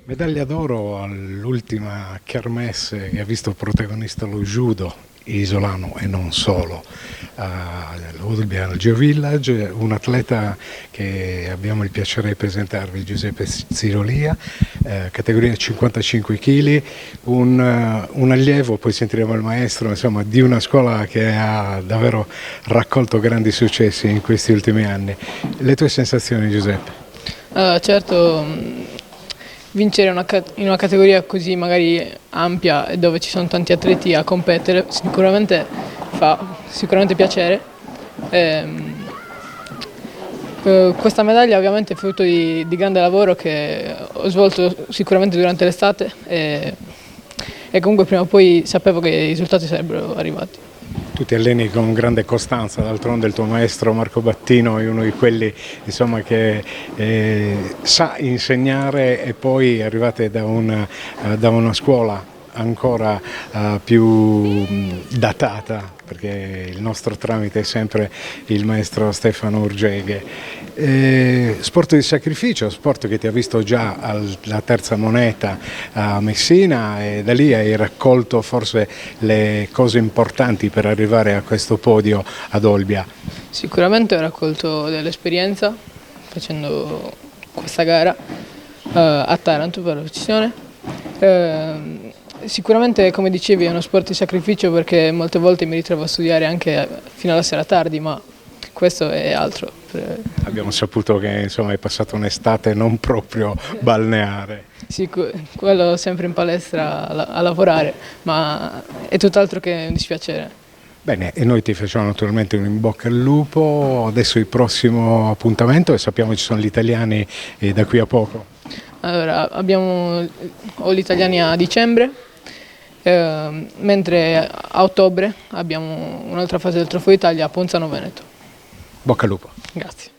Medaglia d'oro all'ultima kermesse che ha visto protagonista lo judo isolano e non solo, all'Olbia al Geovillage, un atleta che abbiamo il piacere di presentarvi, Giuseppe Zirolia, categoria 55 kg, un allievo, poi sentiremo il maestro, insomma, di una scuola che ha davvero raccolto grandi successi in questi ultimi anni. Le tue sensazioni, Giuseppe? Certo, vincere in una categoria così magari ampia e dove ci sono tanti atleti a competere sicuramente fa piacere. Questa medaglia ovviamente è frutto di grande lavoro che ho svolto sicuramente durante l'estate e comunque prima o poi sapevo che i risultati sarebbero arrivati. Tu ti alleni con grande costanza, d'altronde il tuo maestro Marco Battino è uno di quelli, insomma, che sa insegnare, e poi arrivate da una scuola ancora più datata, perché il nostro tramite è sempre il maestro Stefano Urgeghe. Sport di sacrificio, sport che ti ha visto già alla terza moneta a Messina, e da lì hai raccolto forse le cose importanti per arrivare a questo podio ad Olbia. Sicuramente ho raccolto dell'esperienza facendo questa gara a Taranto per la precisione. Sicuramente, come dicevi, è uno sport di sacrificio perché molte volte mi ritrovo a studiare anche fino alla sera tardi, ma questo è altro. Abbiamo saputo che insomma hai passato un'estate non proprio balneare. Sì, quello sempre in palestra a lavorare, ma è tutt'altro che un dispiacere. Bene, e noi ti facciamo naturalmente un in bocca al lupo. Adesso il prossimo appuntamento, e sappiamo ci sono gli italiani da qui a poco. Allora, ho gli italiani a dicembre, mentre a ottobre abbiamo un'altra fase del Trofeo Italia a Ponzano Veneto. Bocca al lupo. Grazie.